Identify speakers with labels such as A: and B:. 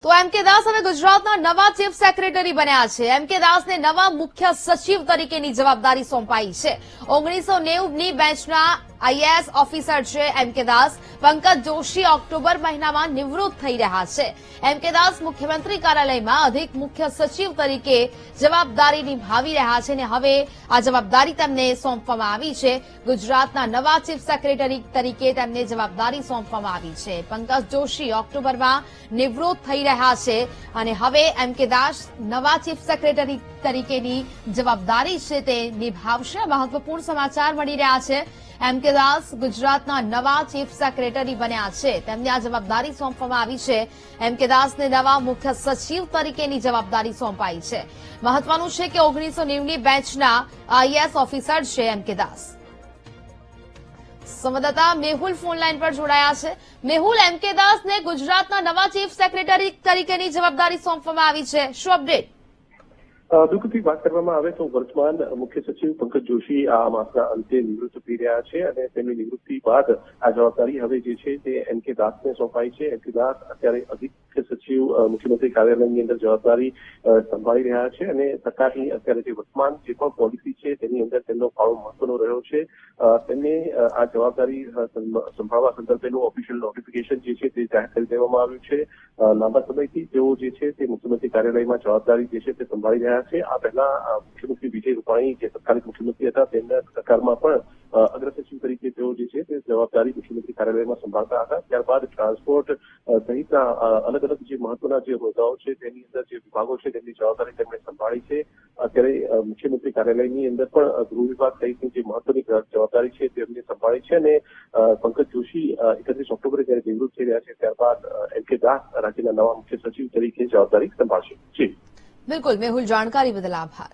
A: તો એમ.કે. દાસ હવે ગુજરાતના નવા ચીફ સેક્રેટરી બન્યા છે. એમ.કે. દાસને નવા મુખ્ય સચિવ તરીકેની જવાબદારી સોંપાઈ છે. 1990ની બેન્ચના આઈએએસ ઓફિસર છે એમ.કે. દાસ. પંકજ જોશી ઓક્ટોબર મહિનામાં નિવૃત્ત થઈ રહ્યા છે. એમ.કે. દાસ મુખ્યમંત્રી કાર્યાલયમાં અધિક મુખ્ય સચિવ તરીકે જવાબદારી નિભાવી રહ્યા છે અને હવે આ જવાબદારી તેમને સોંપવામાં આવી છે. ગુજરાતના નવા ચીફ સેક્રેટરી તરીકે તેમને જવાબદારી સોંપવામાં આવી છે. પંકજ જોશી ઓક્ટોબરમાં નિવૃત્ત થઈ રહ્યા છે અને હવે એમ.કે. દાસ નવા ચીફ સેક્રેટરી તરીકેની જવાબદારી છે તે નિભાવશે. મહત્વપૂર્ણ સમાચાર મળી રહ્યા છે. એમ.કે. દાસ ગુજરાતના નવા ચીફ સેક્રેટરી બન્યા છે. તેમને આ જવાબદારી સોંપવામાં આવી છે. એમ.કે. દાસને નવા મુખ્ય સચિવ તરીકેની જવાબદારી સોંપાઈ છે. મહત્વનું છે કે 1990ની બેન્ચના આઈએએસ ઓફિસર છે એમ.કે. દાસ. સંવાદદાતા મેહુલ ફોનલાઈન પર જોડાયા છે. મેહુલ, એમ.કે. દાસને ગુજરાતના નવા ચીફ સેક્રેટરી તરીકેની જવાબદારી સોંપવામાં આવી છે. શું અપડેટ?
B: બિલકુલથી વાત કરવામાં આવે તો વર્તમાન મુખ્ય સચિવ પંકજ જોશી આ માસના અંતે નિવૃત્ત થઈ રહ્યા છે અને તેમની નિવૃત્તિ બાદ આ જવાબદારી હવે જે છે તે એમ.કે. દાસને સોંપાઈ છે. એમ.કે. દાસ અત્યારે અધિક સચિવ મુખ્યમંત્રી કાર્યાલયની અંદર જવાબદારી સંભાળી રહ્યા છે અને સરકારની અત્યારે જે વર્તમાન જે પણ પોલિસી છે તેની અંદર તેમનો ફાળો મહત્વનો રહ્યો છે. તેમને આ જવાબદારી સંભાળવા સંદર્ભેનું ઓફિશિયલ નોટિફિકેશન જે છે તે જાહેર કરી દેવામાં આવ્યું છે. લાંબા સમયથી તેઓ જે છે તે મુખ્યમંત્રી કાર્યાલયમાં જવાબદારી જે છે તે સંભાળી રહ્યા છે. આ પહેલા મુખ્યમંત્રી વિજય રૂપાણી જે તત્કાલીન મુખ્યમંત્રી હતા તેમના સરકારમાં પણ અગ્ર સચિવ તરીકે તેઓ જે છે તે જવાબદારી મુખ્યમંત્રી કાર્યાલયમાં સંભાળતા હતા. ત્યારબાદ ટ્રાન્સપોર્ટ સહિતના અલગ અલગ જે મહત્વના જે હોદ્દાઓ છે તેની અંદર જે વિભાગો છે તેમની જવાબદારી તેમણે સંભાળી છે. અત્યારે મુખ્યમંત્રી કાર્યાલયની અંદર પણ ગૃહ વિભાગ સહિતની જે મહત્વની જવાબદારી છે તેમને સંભાળી છે અને પંકજ જોશી 31 ઓક્ટોબરે જયારે નિવૃત્ત થઈ રહ્યા છે ત્યારબાદ એમ.કે. દાસ રાજ્યના નવા મુખ્ય સચિવ તરીકે જવાબદારી સંભાળશે. જી
A: બિલકુલ મેહુલ, જાણકારી બદલ આભાર.